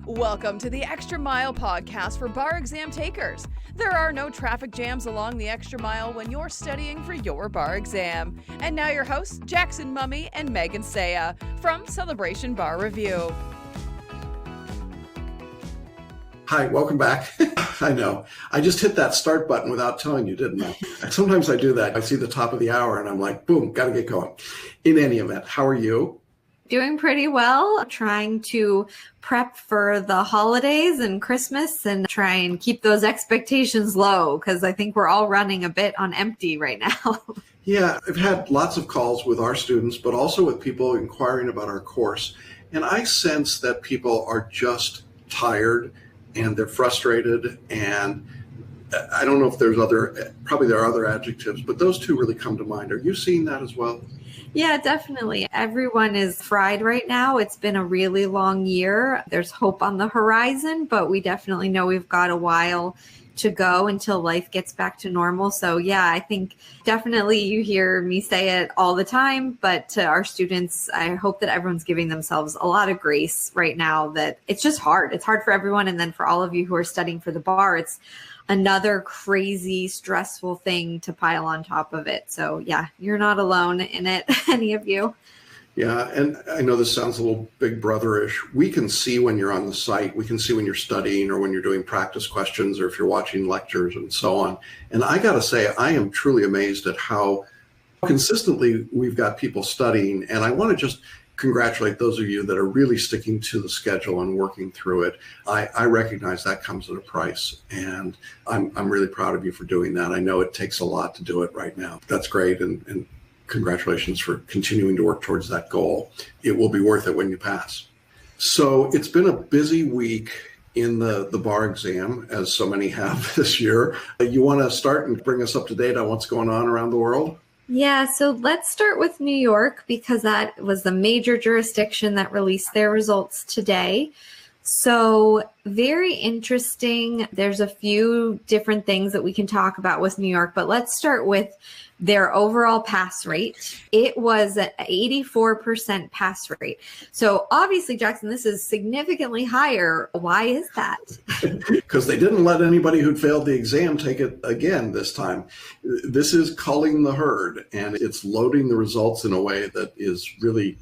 Welcome to the Extra Mile podcast for bar exam takers. There are no traffic jams along the extra mile when you're studying for your bar exam. And now your hosts, Jackson Mummy and Megan Saya from Celebration Bar Review. Hi, welcome back. I know. I just hit that start button without telling you, didn't I? Sometimes I do that. I see the top of the hour and I'm like, boom, got to get going. In any event, how are you? Doing pretty well. Trying to prep for the holidays and Christmas and try and keep those expectations low because I think we're all running a bit on empty right now. Yeah, I've had lots of calls with our students, but also with people inquiring about our course. And I sense that people are just tired and they're frustrated. And I don't know if there's probably there are other adjectives, but those two really come to mind. Are you seeing that as well? Yeah, definitely. Everyone is fried right now. It's been a really long year. There's hope on the horizon, but we definitely know we've got a while to go until life gets back to normal. So yeah, I think definitely you hear me say it all the time, but to our students, I hope that everyone's giving themselves a lot of grace right now that it's just hard. It's hard for everyone. And then for all of you who are studying for the bar, it's another crazy, stressful thing to pile on top of it. So yeah, you're not alone in it, any of you. Yeah, and I know this sounds a little big brother-ish. We can see when you're on the site. We can see when you're studying or when you're doing practice questions or if you're watching lectures and so on. And I got to say, I am truly amazed at how consistently we've got people studying. And I want to just congratulate those of you that are really sticking to the schedule and working through it. I recognize that comes at a price, and I'm really proud of you for doing that. I know it takes a lot to do it right now. That's great, and congratulations for continuing to work towards that goal. It will be worth it when you pass. So it's been a busy week in the bar exam, as so many have this year. You want to start and bring us up to date on what's going on around the world? Yeah, so let's start with New York because that was the major jurisdiction that released their results today. So very interesting. There's a few different things that we can talk about with New York, but let's start with their overall pass rate. It was an 84% pass rate. So obviously, Jackson, this is significantly higher. Why is that? Because they didn't let anybody who'd failed the exam take it again this time. This is culling the herd, and it's loading the results in a way that is really,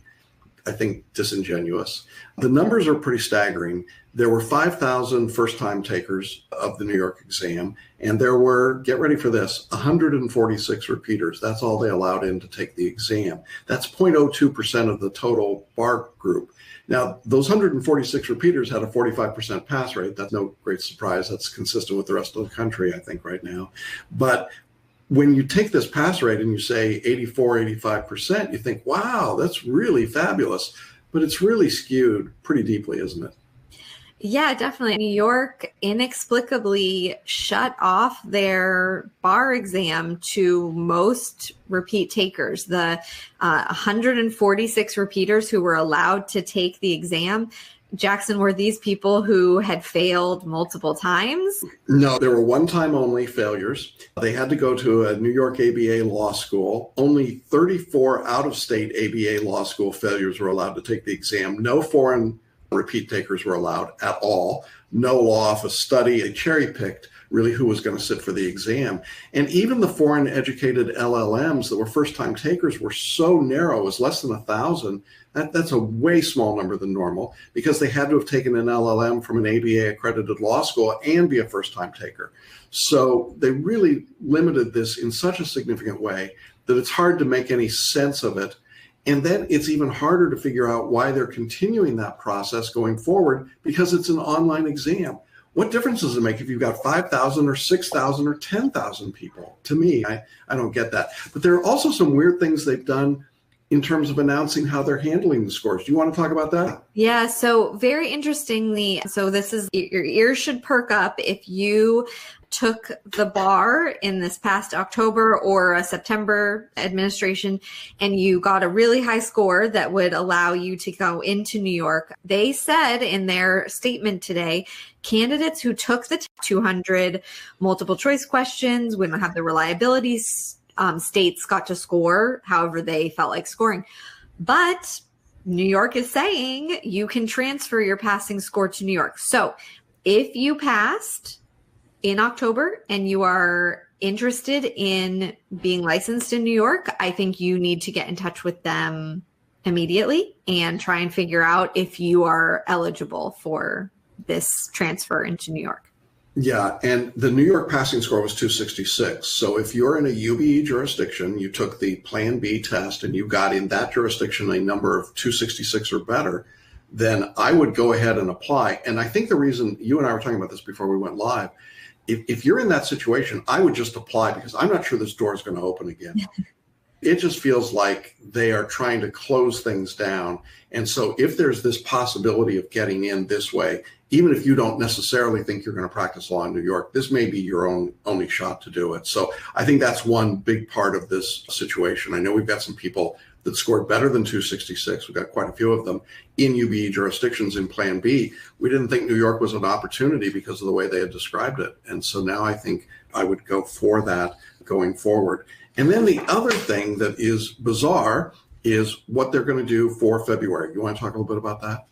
I think, disingenuous. The numbers are pretty staggering. There were 5,000 first-time takers of the New York exam, and there were, get ready for this, 146 repeaters. That's all they allowed in to take the exam. That's 0.02% of the total bar group. Now, those 146 repeaters had a 45% pass rate. That's no great surprise. That's consistent with the rest of the country, I think, right now. But when you take this pass rate and you say 84, 85%, you think, wow, that's really fabulous. But it's really skewed pretty deeply, isn't it? Yeah, definitely. New York inexplicably shut off their bar exam to most repeat takers. The 146 repeaters who were allowed to take the exam, Jackson, were these people who had failed multiple times? No, there were one-time only failures. They had to go to a New York ABA law school. Only 34 out-of-state ABA law school failures were allowed to take the exam. No foreign repeat takers were allowed at all. No law office study. They cherry-picked really who was going to sit for the exam. And even the foreign educated LLMs that were first-time takers were so narrow, it was less than 1,000. That's a way small number than normal because they had to have taken an LLM from an ABA accredited law school and be a first-time taker. So they really limited this in such a significant way that it's hard to make any sense of it. And then it's even harder to figure out why they're continuing that process going forward because it's an online exam. What difference does it make if you've got 5,000 or 6,000 or 10,000 people? To me, I don't get that. But there are also some weird things they've done in terms of announcing how they're handling the scores. Do you want to talk about that? Yeah, so very interestingly, so this is, your ears should perk up if you took the bar in this past October or a September administration and you got a really high score that would allow you to go into New York. They said in their statement today, candidates who took the 200 multiple choice questions wouldn't have the reliability states got to score however they felt like scoring. But New York is saying you can transfer your passing score to New York. So if you passed in October and you are interested in being licensed in New York, I think you need to get in touch with them immediately and try and figure out if you are eligible for this transfer into New York. Yeah, and the New York passing score was 266. So if you're in a UBE jurisdiction, you took the Plan B test and you got in that jurisdiction a number of 266 or better, then I would go ahead and apply. And I think the reason, you and I were talking about this before we went live, if you're in that situation, I would just apply because I'm not sure this door is going to open again. It just feels like they are trying to close things down. And so if there's this possibility of getting in this way, even if you don't necessarily think you're going to practice law in New York, this may be your only shot to do it. So I think that's one big part of this situation. I know we've got some people that scored better than 266. We've got quite a few of them in UBE jurisdictions in Plan B. We didn't think New York was an opportunity because of the way they had described it. And so now I think I would go for that going forward. And then the other thing that is bizarre is what they're going to do for February. You want to talk a little bit about that?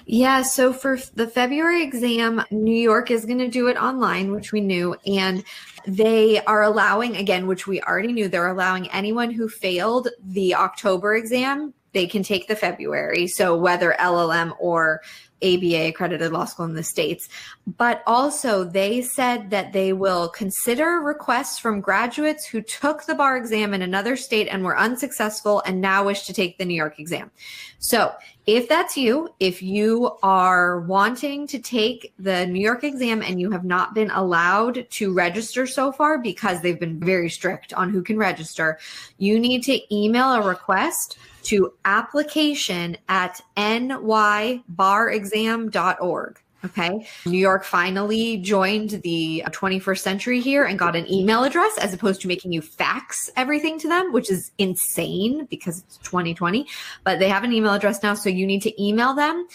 Yeah, so for the February exam, New York is going to do it online, which we knew, and they are allowing, again, which we already knew, they're allowing anyone who failed the October exam, they can take the February, so whether LLM or ABA, accredited law school in the States. But also they said that they will consider requests from graduates who took the bar exam in another state and were unsuccessful and now wish to take the New York exam. So if that's you, if you are wanting to take the New York exam and you have not been allowed to register so far because they've been very strict on who can register, you need to email a request to application@nybarexam.org. Okay. New York finally joined the 21st century here and got an email address as opposed to making you fax everything to them, which is insane because it's 2020. But they have an email address now, so you need to email them.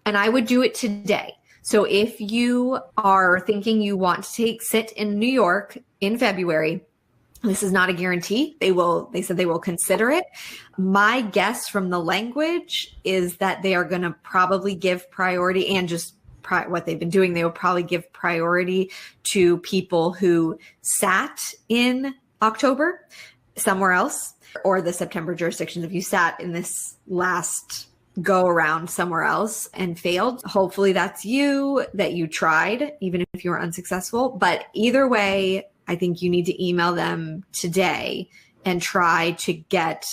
And I would do it today. So if you are thinking you want to sit in New York in February, this is not a guarantee. They said they will consider it. My guess from the language is that they are going to probably give priority, and just what they've been doing, they will probably give priority to people who sat in October somewhere else, or the September jurisdictions. If you sat in this last go around somewhere else and failed, hopefully that's you, that you tried, even if you were unsuccessful. But either way, I think you need to email them today and try to get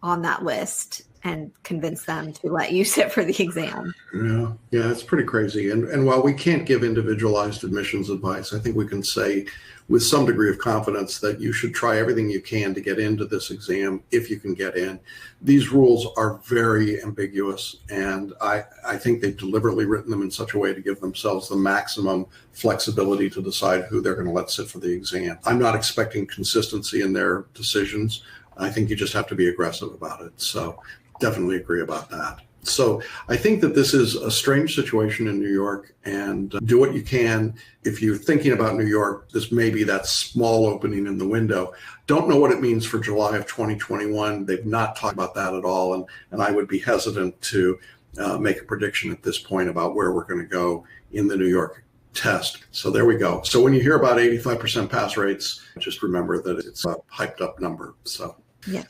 on that list and convince them to let you sit for the exam. Yeah, it's pretty crazy. And while we can't give individualized admissions advice, I think we can say with some degree of confidence that you should try everything you can to get into this exam if you can get in. These rules are very ambiguous, and I think they've deliberately written them in such a way to give themselves the maximum flexibility to decide who they're going to let sit for the exam. I'm not expecting consistency in their decisions. I think you just have to be aggressive about it. So definitely agree about that. So I think that this is a strange situation in New York, and do what you can. If you're thinking about New York, this may be that small opening in the window. Don't know what it means for July of 2021. They've not talked about that at all. And I would be hesitant to make a prediction at this point about where we're going to go in the New York test. So there we go. So when you hear about 85% pass rates, just remember that it's a hyped up number. So yeah.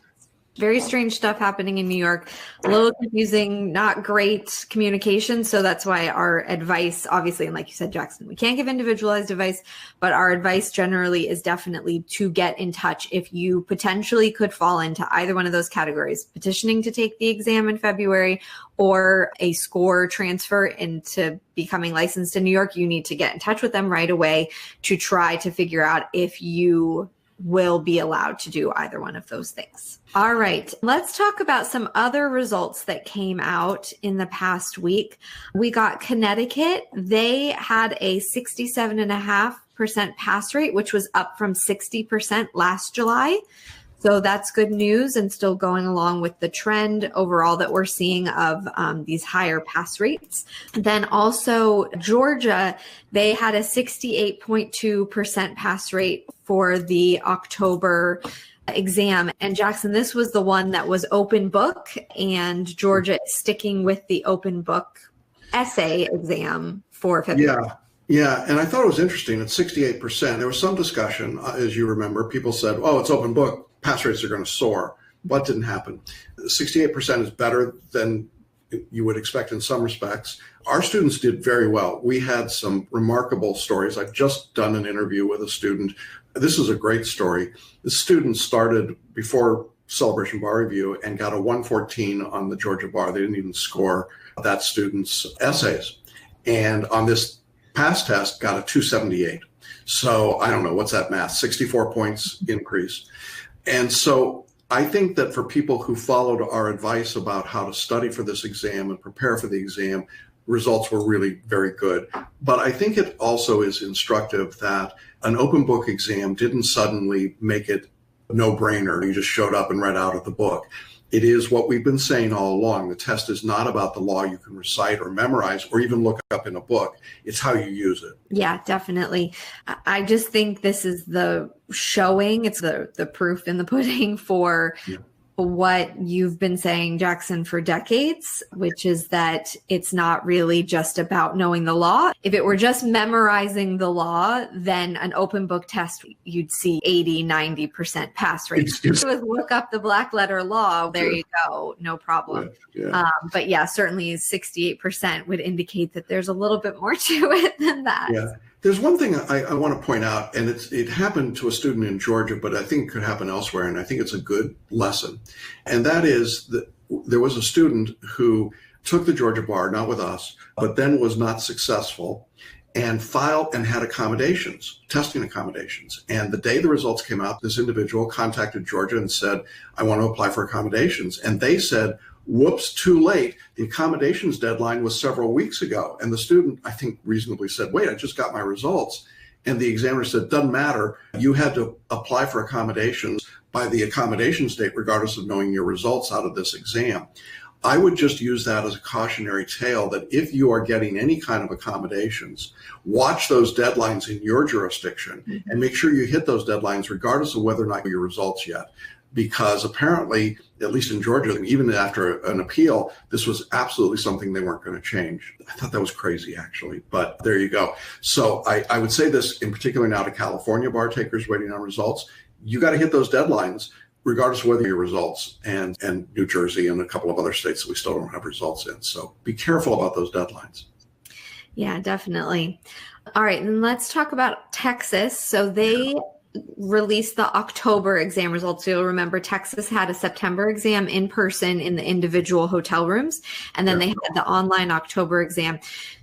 Very strange stuff happening in New York. A little confusing, not great communication. So that's why our advice, obviously, and like you said, Jackson, we can't give individualized advice, but our advice generally is definitely to get in touch if you potentially could fall into either one of those categories: petitioning to take the exam in February or a score transfer into becoming licensed in New York. You need to get in touch with them right away to try to figure out if you will be allowed to do either one of those things. All right, let's talk about some other results that came out in the past week. We got Connecticut. They had a 67.5% pass rate, which was up from 60% last July. So that's good news and still going along with the trend overall that we're seeing of these higher pass rates. And then also Georgia, they had a 68.2% pass rate for the October exam. And Jackson, this was the one that was open book, and Georgia is sticking with the open book essay exam for February. Yeah. And I thought it was interesting. At 68%, there was some discussion, as you remember, people said, oh, it's open book, pass rates are going to soar. What didn't happen? 68% is better than you would expect in some respects. Our students did very well. We had some remarkable stories. I've just done an interview with a student. This is a great story. The student started before Celebration Bar Review and got a 114 on the Georgia bar. They didn't even score that student's essays. And on this pass test, got a 278. So I don't know, what's that math? 64 points increase. And so I think that for people who followed our advice about how to study for this exam and prepare for the exam, results were really very good. But I think it also is instructive that an open book exam didn't suddenly make it a no-brainer. You just showed up and read out of the book. It is what we've been saying all along. The test is not about the law you can recite or memorize or even look up in a book. It's how you use it. Yeah, definitely. I just think this is the showing. It's the proof in the pudding for what you've been saying, Jackson, for decades, which is that it's not really just about knowing the law. If it were just memorizing the law, then an open book test, you'd see 80, 90% pass rate. Just look up the black letter law. There you go. No problem. But yeah, certainly 68% would indicate that there's a little bit more to it than that. Yeah. There's one thing I want to point out, and it happened to a student in Georgia, but I think it could happen elsewhere, and I think it's a good lesson. And that is that there was a student who took the Georgia bar, not with us, but then was not successful and filed and had accommodations, testing accommodations. And the day the results came out, this individual contacted Georgia and said, I want to apply for accommodations. And they said, whoops, too late. The accommodations deadline was several weeks ago. And the student, I think, reasonably said, wait, I just got my results. And the examiner said, doesn't matter. You had to apply for accommodations by the accommodations date, regardless of knowing your results out of this exam. I would just use that as a cautionary tale that if you are getting any kind of accommodations, watch those deadlines in your jurisdiction and make sure you hit those deadlines regardless of whether or not your results yet. Because apparently, at least in Georgia, even after an appeal, this was absolutely something they weren't going to change. I thought that was crazy, actually, but there you go. So I would say this in particular now to California bar takers waiting on results. You got to hit those deadlines regardless of whether your results, and New Jersey and a couple of other states that we still don't have results in. So be careful about those deadlines. Yeah, definitely. All right, and let's talk about Texas. So they released the October exam results. So you'll remember Texas had a September exam in person in the individual hotel rooms, and then they had the online October exam.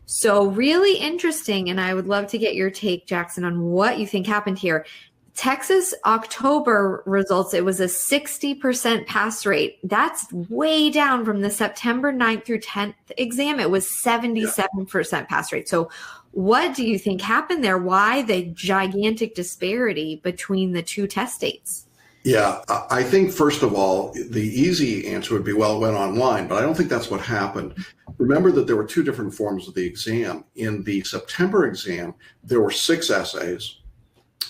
So really interesting, and I would love to get your take, Jackson, on what you think happened here. Texas October results, it was a 60% pass rate. That's way down from the September 9th through 10th exam. It was 77% pass rate. So what do you think happened there? Why the gigantic disparity between the two test dates? Yeah, I think, first of all, the easy answer would be, well, it went online, but I don't think that's what happened. Remember that there were two different forms of the exam. In the September exam, there were 6 essays.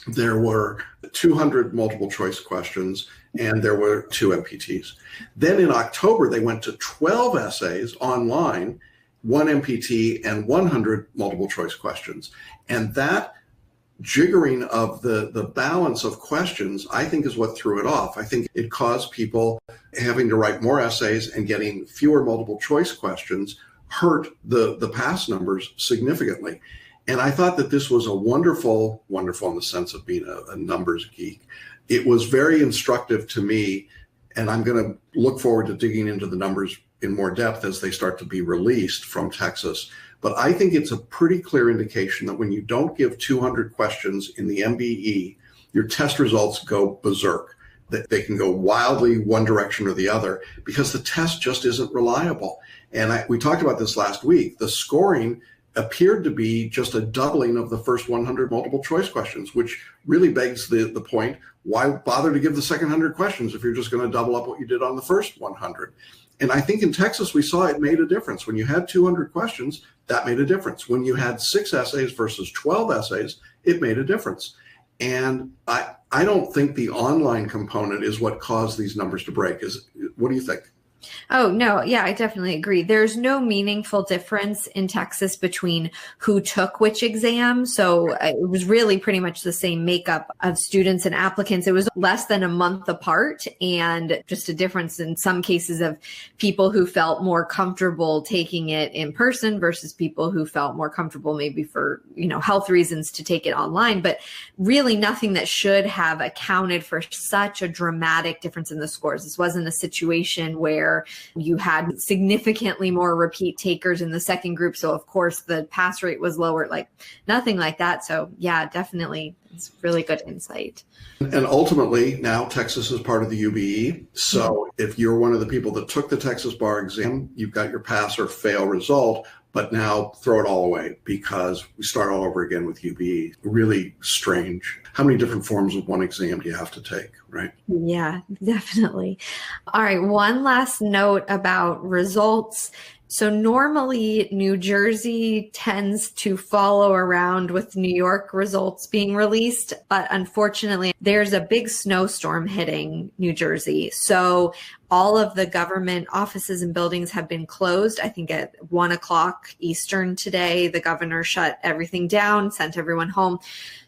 There were 200 multiple choice questions, and there were 2 MPTs. Then in October, they went to 12 essays online, 1 MPT, and 100 multiple choice questions. And that jiggering of the balance of questions, I think, is what threw it off. I think it caused people having to write more essays and getting fewer multiple choice questions hurt the pass numbers significantly. And I thought that this was a wonderful in the sense of being a numbers geek. It was very instructive to me, and I'm going to look forward to digging into the numbers in more depth as they start to be released from Texas. But I think it's a pretty clear indication that when you don't give 200 questions in the MBE, your test results go berserk. That they can go wildly one direction or the other because the test just isn't reliable. And we talked about this last week. The scoring appeared to be just a doubling of the first 100 multiple choice questions, which really begs the point, why bother to give the second 100 questions if you're just going to double up what you did on the first 100? And I think in Texas, we saw it made a difference. When you had 200 questions, that made a difference. When you had 6 essays versus 12 essays, it made a difference. And I don't think the online component is what caused these numbers to break. What do you think? Oh, no. Yeah, I definitely agree. There's no meaningful difference in Texas between who took which exam. So it was really pretty much the same makeup of students and applicants. It was less than a month apart, and just a difference in some cases of people who felt more comfortable taking it in person versus people who felt more comfortable maybe for, health reasons to take it online. But really nothing that should have accounted for such a dramatic difference in the scores. This wasn't a situation where you had significantly more repeat takers in the second group. So of course the pass rate was lower, like nothing like that. So yeah, definitely. It's really good insight. And ultimately now Texas is part of the UBE. So if you're one of the people that took the Texas bar exam, you've got your pass or fail result, but now throw it all away because we start all over again with UBE. Really strange. How many different forms of one exam do you have to take, right? Yeah, definitely. All right. One last note about results. So normally New Jersey tends to follow around with New York results being released, but unfortunately there's a big snowstorm hitting New Jersey. So all of the government offices and buildings have been closed. I think at 1:00 Eastern today, the governor shut everything down, sent everyone home.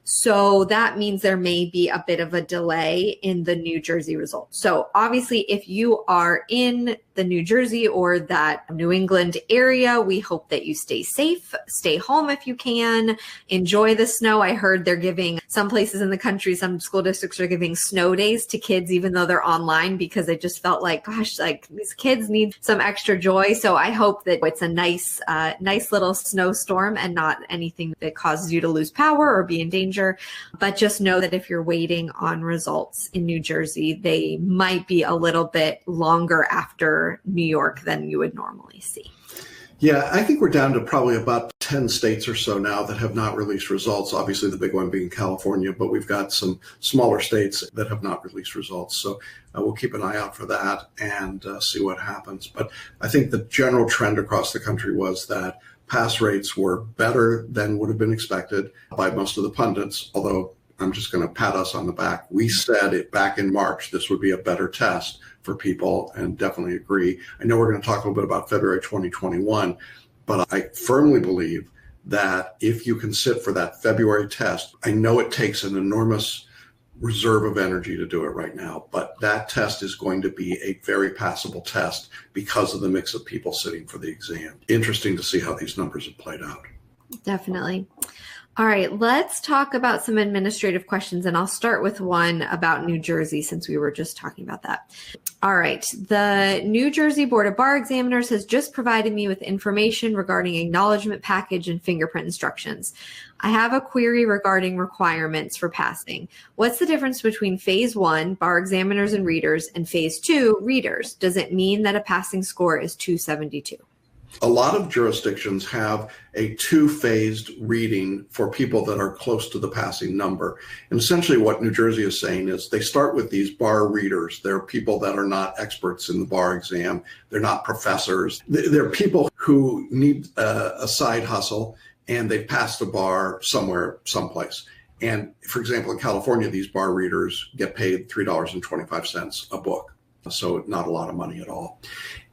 So that means there may be a bit of a delay in the New Jersey results. So obviously, if you are in the New Jersey or that New England area, we hope that you stay safe, stay home if you can, enjoy the snow. I heard they're giving some places in the country, some school districts are giving snow days to kids, even though they're online, because it just felt like, gosh, like these kids need some extra joy. So I hope that it's a nice little snowstorm and not anything that causes you to lose power or be in danger. But just know that if you're waiting on results in New Jersey, they might be a little bit longer after New York than you would normally see. Yeah, I think we're down to probably about 10 states or so now that have not released results. Obviously, the big one being California, but we've got some smaller states that have not released results. So we'll keep an eye out for that and see what happens. But I think the general trend across the country was that pass rates were better than would have been expected by most of the pundits, although I'm just going to pat us on the back. We said it back in March, this would be a better test for people, and definitely agree. I know we're going to talk a little bit about February 2021, but I firmly believe that if you can sit for that February test, I know it takes an enormous reserve of energy to do it right now, but that test is going to be a very passable test because of the mix of people sitting for the exam. Interesting to see how these numbers have played out. Definitely. All right, let's talk about some administrative questions, and I'll start with one about New Jersey since we were just talking about that. All right, the New Jersey Board of Bar Examiners has just provided me with information regarding acknowledgement package and fingerprint instructions. I have a query regarding requirements for passing. What's the difference between phase 1, bar examiners and readers, and phase 2, readers? Does it mean that a passing score is 272? A lot of jurisdictions have a two-phased reading for people that are close to the passing number. And essentially what New Jersey is saying is they start with these bar readers. They're people that are not experts in the bar exam. They're not professors. They're people who need a side hustle and they've passed a bar somewhere, someplace. And for example, in California, these bar readers get paid $3.25 a book. So not a lot of money at all.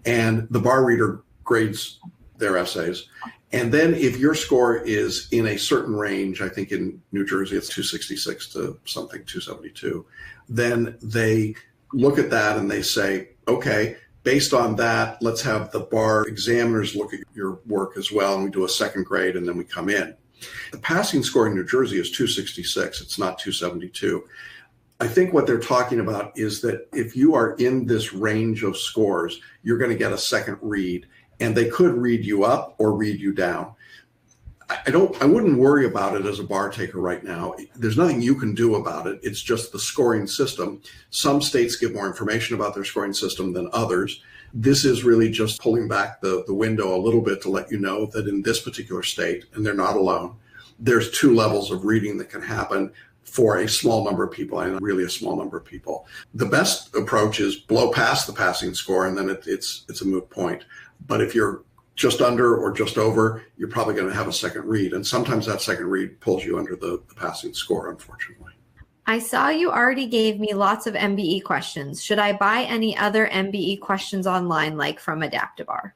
And the bar reader grades their essays. And then if your score is in a certain range, I think in New Jersey, it's 266 to something, 272, then they look at that and they say, okay, based on that, let's have the bar examiners look at your work as well. And we do a second grade and then we come in. The passing score in New Jersey is 266. It's not 272. I think what they're talking about is that if you are in this range of scores, you're going to get a second read. And they could read you up or read you down. I wouldn't worry about it as a bar taker right now. There's nothing you can do about it. It's just the scoring system. Some states give more information about their scoring system than others. This is really just pulling back the window a little bit to let you know that in this particular state, and they're not alone, there's two levels of reading that can happen for a small number of people, and really a small number of people. The best approach is blow past the passing score, and then it's a moot point. But if you're just under or just over, you're probably going to have a second read. And sometimes that second read pulls you under the passing score, unfortunately. I saw you already gave me lots of MBE questions. Should I buy any other MBE questions online, like from Adaptivar?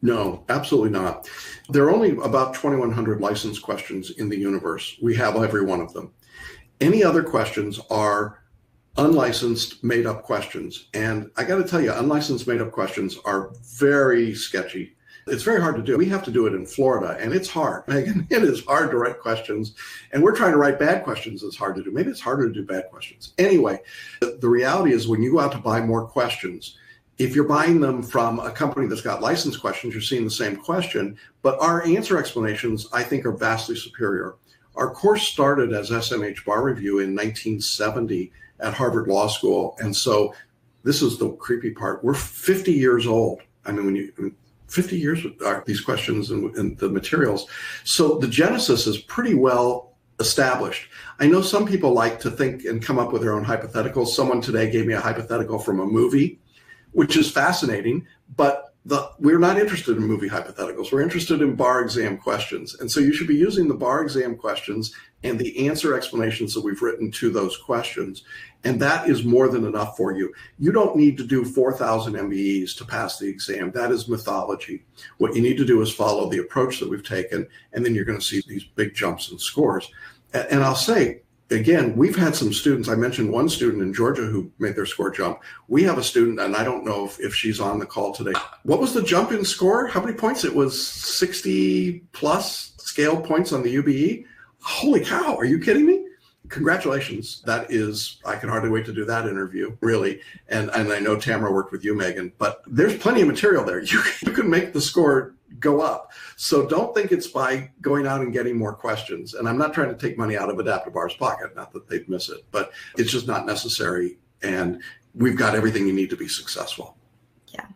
No, absolutely not. There are only about 2,100 licensed questions in the universe. We have every one of them. Any other questions are unlicensed, made-up questions. And I got to tell you, unlicensed, made-up questions are very sketchy. It's very hard to do. We have to do it in Florida, and it's hard, Megan. It is hard to write questions, and we're trying to write bad questions. It's hard to do. Maybe it's harder to do bad questions. Anyway, the reality is when you go out to buy more questions, if you're buying them from a company that's got licensed questions, you're seeing the same question, but our answer explanations, I think, are vastly superior. Our course started as SMH Bar Review in 1970 at Harvard Law School, and so this is the creepy part. We're 50 years old. I mean, 50 years are these questions and the materials. So the genesis is pretty well established. I know some people like to think and come up with their own hypotheticals. Someone today gave me a hypothetical from a movie, which is fascinating, but we're not interested in movie hypotheticals. We're interested in bar exam questions. And so you should be using the bar exam questions and the answer explanations that we've written to those questions. And that is more than enough for you. You don't need to do 4,000 MBEs to pass the exam. That is mythology. What you need to do is follow the approach that we've taken, and then you're going to see these big jumps in scores. And I'll say, again, we've had some students. I mentioned one student in Georgia who made their score jump. We have a student, and I don't know if she's on the call today. What was the jump in score? How many points? It was 60 plus scale points on the UBE. Holy cow, are you kidding me? Congratulations. That is, I can hardly wait to do that interview, really. And I know Tamara worked with you, Megan, but there's plenty of material there. You can make the score go up. So don't think it's by going out and getting more questions. And I'm not trying to take money out of Adaptivar's pocket, not that they'd miss it, but it's just not necessary. And we've got everything you need to be successful. Yeah.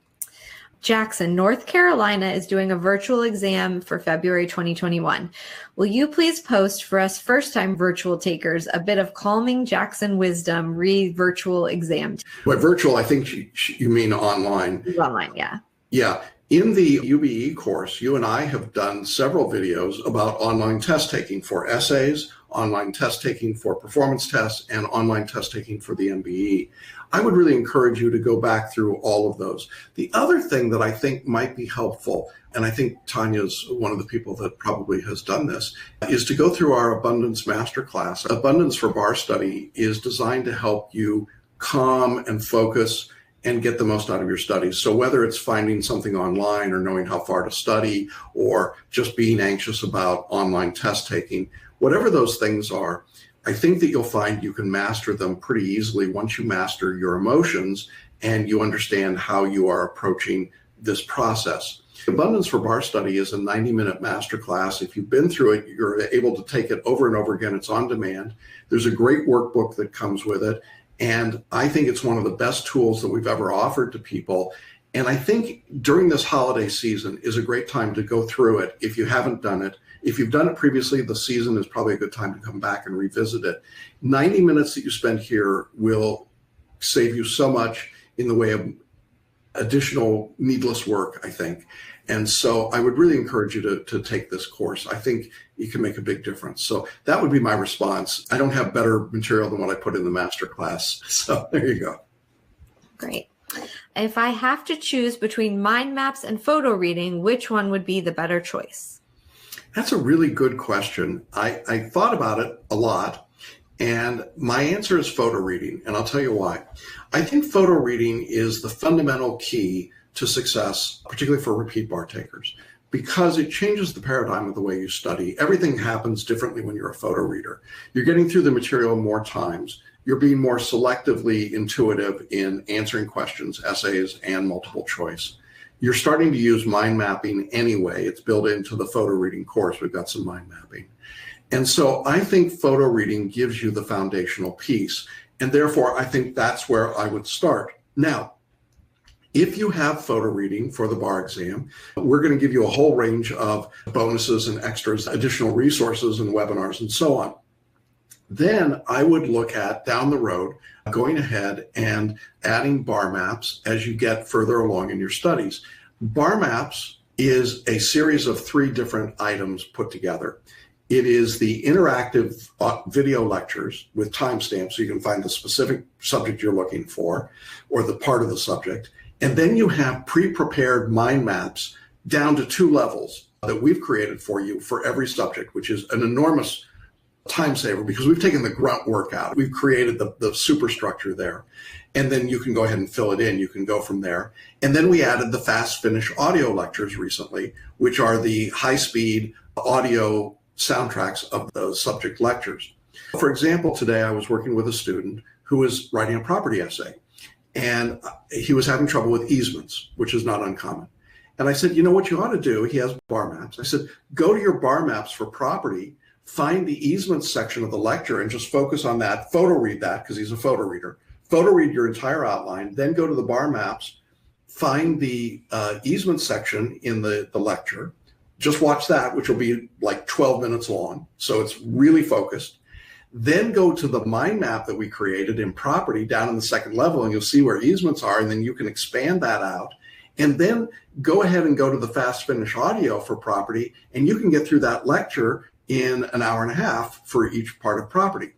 Jackson, North Carolina is doing a virtual exam for February 2021. Will you please post for us first-time virtual takers a bit of calming Jackson wisdom re-virtual exam? By virtual, I think you mean online. Online, yeah. Yeah. In the UBE course, you and I have done several videos about online test taking for essays, online test taking for performance tests, and online test taking for the MBE. I would really encourage you to go back through all of those. The other thing that I think might be helpful, and I think Tanya's one of the people that probably has done this, is to go through our Abundance Masterclass. Abundance for Bar Study is designed to help you calm and focus and get the most out of your studies. So whether it's finding something online or knowing how far to study or just being anxious about online test taking, whatever those things are, I think that you'll find you can master them pretty easily once you master your emotions and you understand how you are approaching this process. Abundance for Bar Study is a 90-minute masterclass. If you've been through it, you're able to take it over and over again. It's on demand. There's a great workbook that comes with it. And I think it's one of the best tools that we've ever offered to people. And I think during this holiday season is a great time to go through it if you haven't done it. If you've done it previously, the season is probably a good time to come back and revisit it. 90 minutes that you spend here will save you so much in the way of additional needless work, I think. And so I would really encourage you to take this course. I think you can make a big difference. So that would be my response. I don't have better material than what I put in the masterclass. So there you go. Great. If I have to choose between mind maps and photo reading, which one would be the better choice? That's a really good question. I thought about it a lot, and my answer is photo reading, and I'll tell you why. I think photo reading is the fundamental key to success, particularly for repeat bar takers, because it changes the paradigm of the way you study. Everything happens differently when you're a photo reader. You're getting through the material more times. You're being more selectively intuitive in answering questions, essays, and multiple choice. You're starting to use mind mapping anyway. It's built into the photo reading course. We've got some mind mapping. And so I think photo reading gives you the foundational piece. And therefore, I think that's where I would start. Now, if you have photo reading for the bar exam, we're going to give you a whole range of bonuses and extras, additional resources and webinars and so on. Then I would look at down the road, going ahead and adding BarMaps as you get further along in your studies. BarMaps is a series of 3 different items put together. It is the interactive video lectures with timestamps so you can find the specific subject you're looking for or the part of the subject. And then you have pre-prepared mind maps down to 2 levels that we've created for you for every subject, which is an enormous time saver because we've taken the grunt work out. We've created the superstructure there. And then you can go ahead and fill it in. You can go from there. And then we added the fast finish audio lectures recently, which are the high-speed audio soundtracks of those subject lectures. For example, today I was working with a student who was writing a property essay, and he was having trouble with easements, which is not uncommon. And I said, you know what you ought to do? He has BarMaps. I said, go to your BarMaps for property, find the easements section of the lecture and just focus on that, photo read that because he's a photo reader, photo read your entire outline, then go to the BarMaps, find the easement section in the lecture, just watch that, which will be like 12 minutes long. So it's really focused. Then go to the mind map that we created in property down in the second level, and you'll see where easements are, and then you can expand that out. And then go ahead and go to the fast finish audio for property, and you can get through that lecture in an hour and a half for each part of property.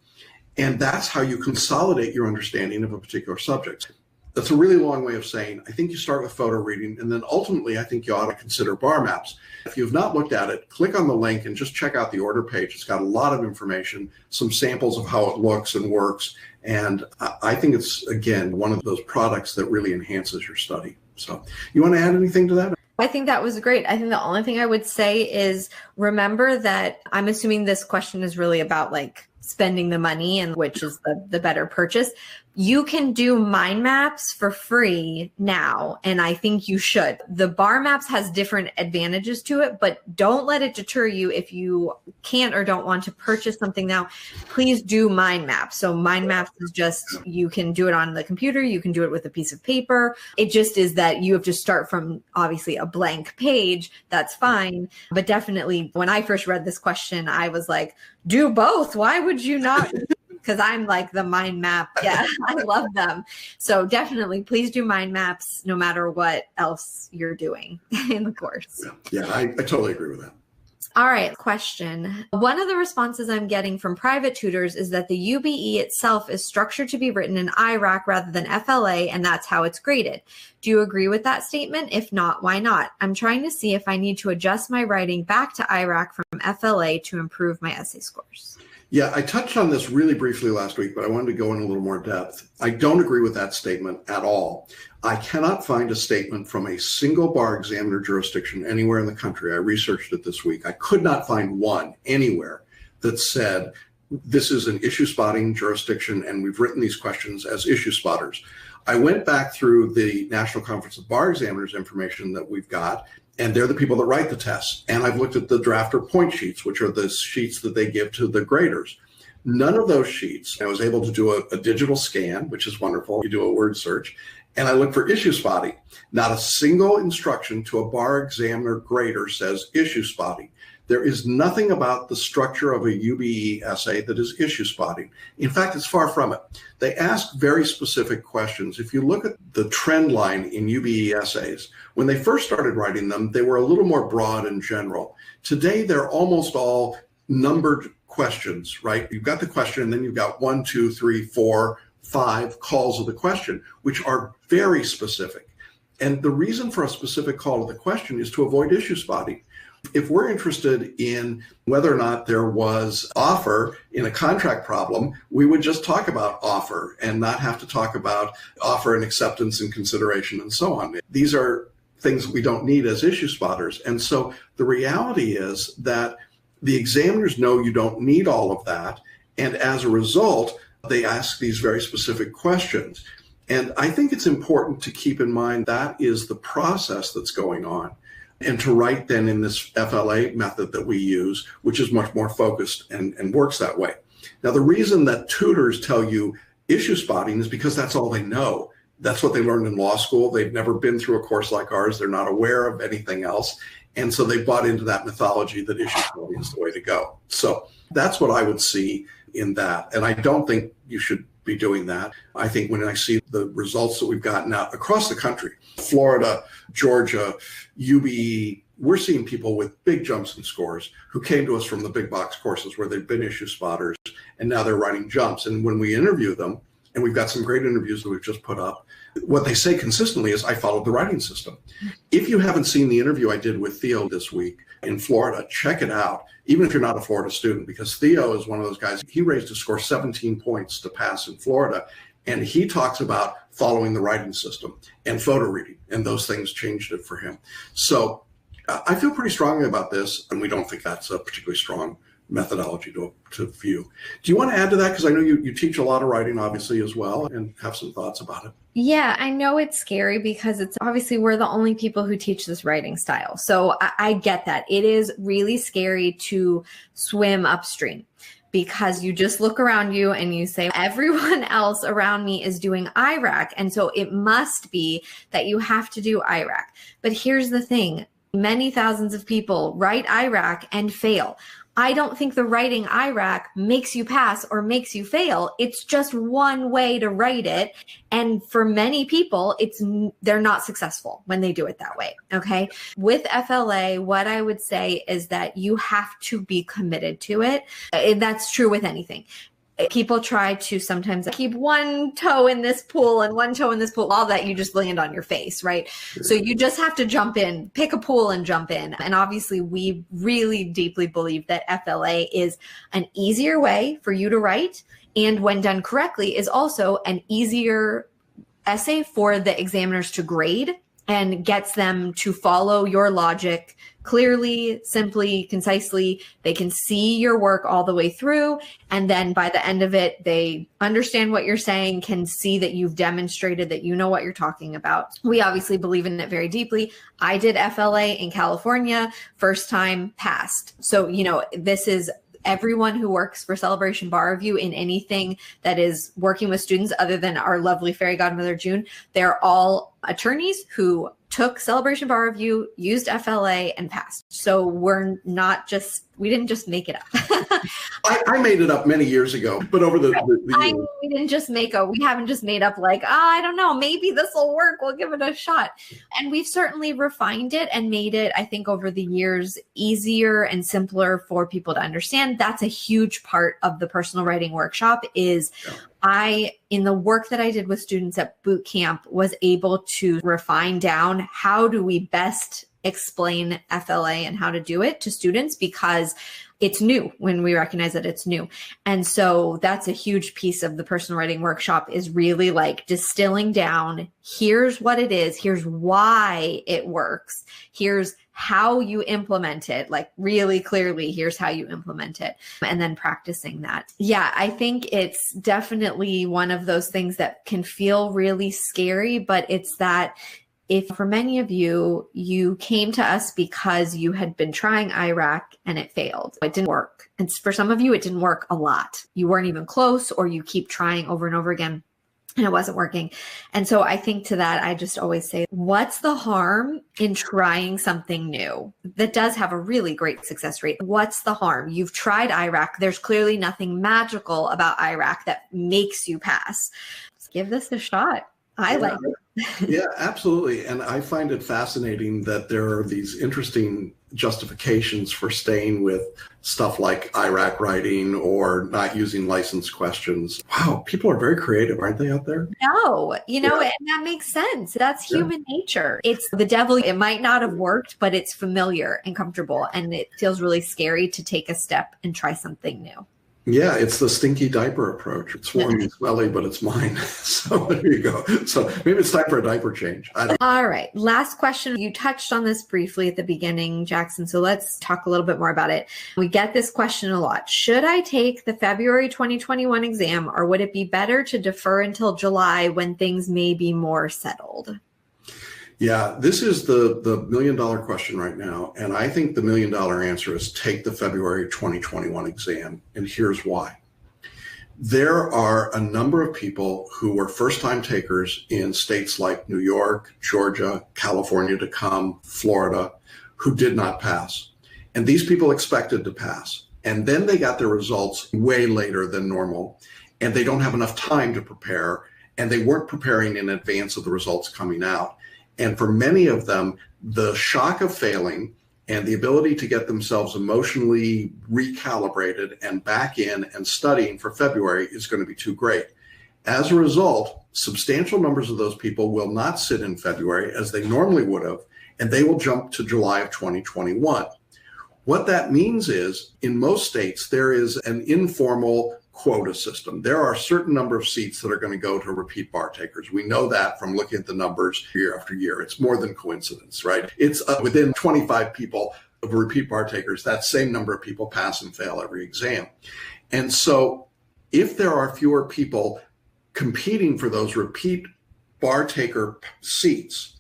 And that's how you consolidate your understanding of a particular subject. That's a really long way of saying, I think you start with photo reading, and then ultimately I think you ought to consider BarMaps. If you've not looked at it, click on the link and just check out the order page. It's got a lot of information, some samples of how it looks and works. And I think it's, again, one of those products that really enhances your study. So you want to add anything to that? I think that was great. I think the only thing I would say is remember that I'm assuming this question is really about like spending the money and which is the better purchase. You can do mind maps for free now, and I think you should. The BarMaps has different advantages to it, but don't let it deter you if you can't or don't want to purchase something now. Please do mind maps. So mind maps is just, you can do it on the computer, you can do it with a piece of paper. It just is that you have to start from obviously a blank page. That's fine. But definitely when I first read this question, I was like, do both. Why would you not? Because I'm like the mind map. Yeah, I love them. So definitely, please do mind maps no matter what else you're doing in the course. Yeah, I totally agree with that. All right, question. One of the responses I'm getting from private tutors is that the UBE itself is structured to be written in IRAC rather than FLA, and that's how it's graded. Do you agree with that statement? If not, why not? I'm trying to see if I need to adjust my writing back to IRAC from FLA to improve my essay scores. Yeah, I touched on this really briefly last week, but I wanted to go in a little more depth. I don't agree with that statement at all. I cannot find a statement from a single bar examiner jurisdiction anywhere in the country. I researched it this week. I could not find one anywhere that said this is an issue spotting jurisdiction and we've written these questions as issue spotters. I went back through the National Conference of Bar Examiners information that we've got, and they're the people that write the tests. And I've looked at the drafter point sheets, which are the sheets that they give to the graders. None of those sheets, I was able to do a digital scan, which is wonderful. You do a word search, and I look for issue spotting. Not a single instruction to a bar examiner grader says issue spotting. There is nothing about the structure of a UBE essay that is issue spotting. In fact, it's far from it. They ask very specific questions. If you look at the trend line in UBE essays, when they first started writing them, they were a little more broad and general. Today, they're almost all numbered questions, right? You've got the question, and then you've got 1, 2, 3, 4, 5 calls of the question, which are very specific. And the reason for a specific call of the question is to avoid issue spotting. If we're interested in whether or not there was offer in a contract problem, we would just talk about offer and not have to talk about offer and acceptance and consideration and so on. These are things we don't need as issue spotters. And so the reality is that the examiners know you don't need all of that. And as a result, they ask these very specific questions. And I think it's important to keep in mind that is the process that's going on. And to write then in this FLA method that we use, which is much more focused and works that way. Now, the reason that tutors tell you issue spotting is because that's all they know. That's what they learned in law school. They've never been through a course like ours. They're not aware of anything else. And so they bought into that mythology that issue spotting is the way to go. So that's what I would see in that. And I don't think you should be doing that. I think when I see the results that we've gotten out across the country, Florida, Georgia, UBE, we're seeing people with big jumps in scores who came to us from the big box courses where they've been issue spotters and now they're writing jumps. And when we interview them, and we've got some great interviews that we've just put up, what they say consistently is, I followed the writing system. If you haven't seen the interview I did with Theo this week in Florida, check it out, even if you're not a Florida student, because Theo is one of those guys. He raised his score 17 points to pass in Florida. And he talks about following the writing system and photo reading, and those things changed it for him. So I feel pretty strongly about this, and we don't think that's a particularly strong methodology to view. Do you want to add to that? Because I know you teach a lot of writing, obviously, as well, and have some thoughts about it. Yeah, I know it's scary because it's obviously we're the only people who teach this writing style. So I get that. It is really scary to swim upstream, because you just look around you and you say, everyone else around me is doing IRAC. And so it must be that you have to do IRAC. But here's the thing. Many thousands of people write IRAC and fail. I don't think the writing IRAC makes you pass or makes you fail. It's just one way to write it. And for many people, they're not successful when they do it that way. Okay. With FLA, what I would say is that you have to be committed to it. That's true with anything. People try to sometimes keep one toe in this pool and one toe in this pool, all that you just land on your face, right? So you just have to jump in, pick a pool and jump in. And obviously we really deeply believe that FLA is an easier way for you to write. And when done correctly is also an easier essay for the examiners to grade and gets them to follow your logic clearly, simply, concisely. They can see your work all the way through. And then by the end of it, they understand what you're saying, can see that you've demonstrated that you know what you're talking about. We obviously believe in it very deeply. I did FLA in California, first time passed. So, this is everyone who works for Celebration Bar Review in anything that is working with students other than our lovely fairy godmother, June. They're all attorneys who took Celebration Bar Review, used FLA, and passed. So we didn't just make it up. I made it up many years ago, but over the we haven't just made up like, I don't know, maybe this will work. We'll give it a shot. And we've certainly refined it and made it, I think, over the years easier and simpler for people to understand. That's a huge part of the personal writing workshop is in the work that I did with students at boot camp, was able to refine down how do we best explain FLA and how to do it to students, because it's new when we recognize that it's new. And so that's a huge piece of the personal writing workshop, is really like distilling down, here's what it is, here's why it works, here's how you implement it, like really clearly, here's how you implement it, and then practicing that. Yeah, I think it's definitely one of those things that can feel really scary, but it's that if for many of you, you came to us because you had been trying IRAC and it failed, it didn't work. And for some of you, it didn't work a lot. You weren't even close, or you keep trying over and over again and it wasn't working. And so I think to that, I just always say, what's the harm in trying something new that does have a really great success rate? What's the harm? You've tried IRAC. There's clearly nothing magical about IRAC that makes you pass. Let's give this a shot. I like it. Yeah, absolutely. And I find it fascinating that there are these interesting justifications for staying with stuff like IRAC writing or not using licensed questions. Wow, people are very creative, aren't they, out there? No, and that makes sense. That's human nature. It's the devil. It might not have worked, but it's familiar and comfortable. And it feels really scary to take a step and try something new. Yeah, it's the stinky diaper approach. It's warm and smelly, but it's mine. So there you go. So maybe it's time for a diaper change. All right. Last question. You touched on this briefly at the beginning, Jackson. So let's talk a little bit more about it. We get this question a lot. Should I take the February 2021 exam, or would it be better to defer until July when things may be more settled? Yeah, this is the $1 million question right now. And I think the $1 million answer is take the February 2021 exam. And here's why. There are a number of people who were first-time takers in states like New York, Georgia, California to come, Florida, who did not pass. And these people expected to pass. And then they got their results way later than normal. And they don't have enough time to prepare. And they weren't preparing in advance of the results coming out. And for many of them, the shock of failing and the ability to get themselves emotionally recalibrated and back in and studying for February is going to be too great. As a result, substantial numbers of those people will not sit in February as they normally would have, and they will jump to July of 2021. What that means is, in most states, there is an informal quota system. There are a certain number of seats that are going to go to repeat bar takers. We know that from looking at the numbers year after year. It's more than coincidence, right? It's within 25 people of repeat bar takers, that same number of people pass and fail every exam. And so if there are fewer people competing for those repeat bar taker seats,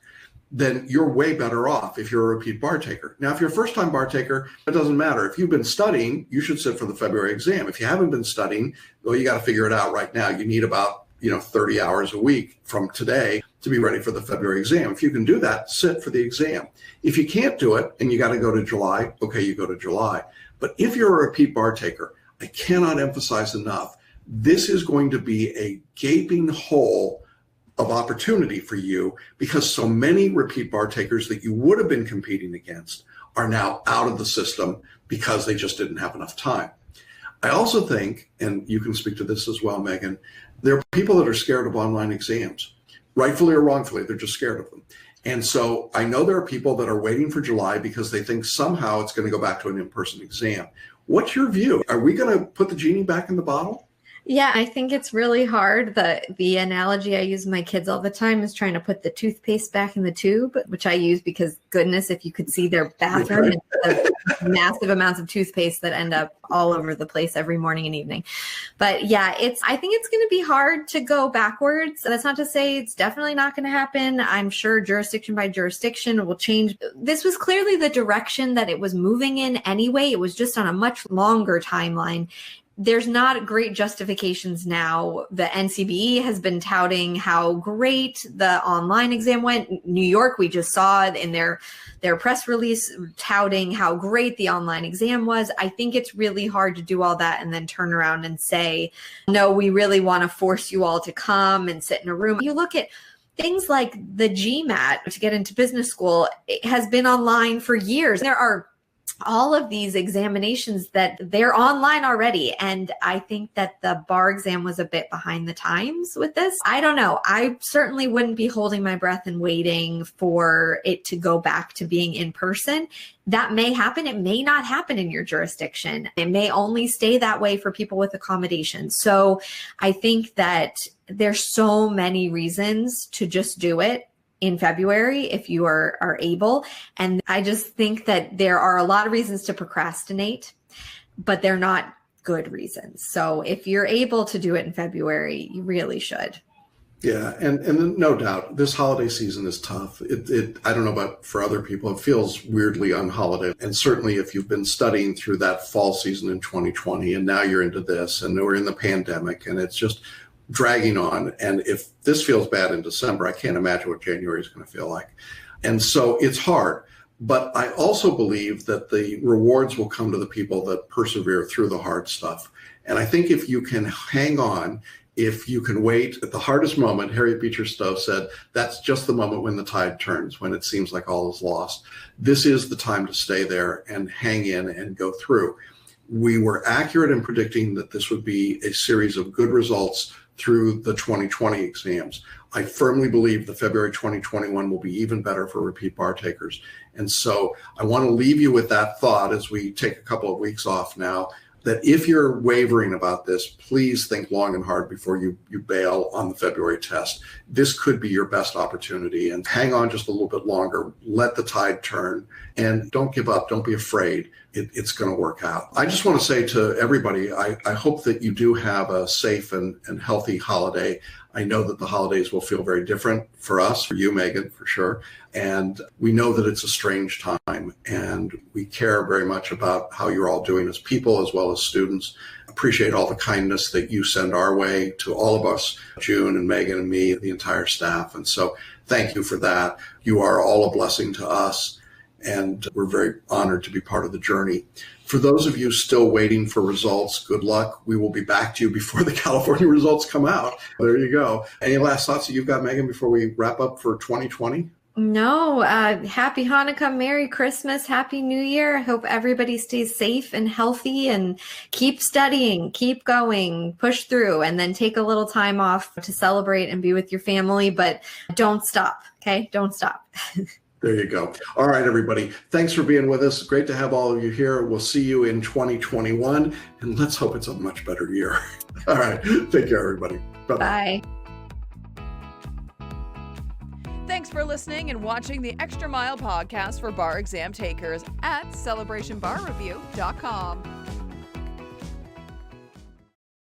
then you're way better off if you're a repeat bar taker. Now, if you're a first-time bar taker, it doesn't matter. If you've been studying, you should sit for the February exam. If you haven't been studying, well, you got to figure it out right now. You need about 30 hours a week from today to be ready for the February exam. If you can do that, sit for the exam. If you can't do it and you got to go to July, okay, you go to July. But if you're a repeat bar taker, I cannot emphasize enough, this is going to be a gaping hole of opportunity for you because so many repeat bar takers that you would have been competing against are now out of the system because they just didn't have enough time. I also think, and you can speak to this as well, Megan, there are people that are scared of online exams, rightfully or wrongfully, they're just scared of them. And so I know there are people that are waiting for July because they think somehow it's going to go back to an in-person exam. What's your view? Are we going to put the genie back in the bottle? Yeah, I think it's really hard. The analogy I use with my kids all the time is trying to put the toothpaste back in the tube, which I use because goodness, if you could see their bathroom, it's massive amounts of toothpaste that end up all over the place every morning and evening. But yeah, I think it's going to be hard to go backwards. That's not to say it's definitely not going to happen. I'm sure jurisdiction by jurisdiction will change. This was clearly the direction that it was moving in anyway. It was just on a much longer timeline. There's not great justifications now. The NCBE has been touting how great the online exam went. New York, we just saw it in their press release touting how great the online exam was. I think it's really hard to do all that and then turn around and say, no, we really want to force you all to come and sit in a room. You look at things like the GMAT to get into business school, it has been online for years. There are all of these examinations that they're online already. And I think that the bar exam was a bit behind the times with this. I don't know. I certainly wouldn't be holding my breath and waiting for it to go back to being in person. That may happen. It may not happen in your jurisdiction. It may only stay that way for people with accommodations. So I think that there's so many reasons to just do it in February if you are able. And I just think that there are a lot of reasons to procrastinate, but they're not good reasons. So if you're able to do it in February, you really should. Yeah, and no doubt, this holiday season is tough. I don't know about for other people, it feels weirdly unholiday. And certainly if you've been studying through that fall season in 2020, and now you're into this, and we're in the pandemic, and it's just dragging on. And if this feels bad in December, I can't imagine what January is going to feel like. And so it's hard. But I also believe that the rewards will come to the people that persevere through the hard stuff. And I think if you can hang on, if you can wait at the hardest moment, Harriet Beecher Stowe said, that's just the moment when the tide turns, when it seems like all is lost. This is the time to stay there and hang in and go through. We were accurate in predicting that this would be a series of good results through the 2020 exams. I firmly believe the February 2021 will be even better for repeat bar takers. And so I want to leave you with that thought as we take a couple of weeks off now, that if you're wavering about this, please think long and hard before you bail on the February test. This could be your best opportunity, and hang on just a little bit longer. Let the tide turn and don't give up. Don't be afraid. It's going to work out. I just want to say to everybody, I hope that you do have a safe and healthy holiday. I know that the holidays will feel very different for us, for you, Megan, for sure. And we know that it's a strange time, and we care very much about how you're all doing as people as well as students. Appreciate all the kindness that you send our way to all of us, June and Megan and me, the entire staff. And so thank you for that. You are all a blessing to us, and we're very honored to be part of the journey. For those of you still waiting for results, good luck. We will be back to you before the California results come out. There you go. Any last thoughts that you've got, Megan, before we wrap up for 2020? No, happy Hanukkah, Merry Christmas, Happy New Year. I hope everybody stays safe and healthy and keep studying, keep going, push through, and then take a little time off to celebrate and be with your family, but don't stop, okay? Don't stop. There you go. All right, everybody. Thanks for being with us. Great to have all of you here. We'll see you in 2021, and let's hope it's a much better year. All right. Take care, everybody. Bye-bye. Bye. Thanks for listening and watching the Extra Mile podcast for bar exam takers at celebrationbarreview.com.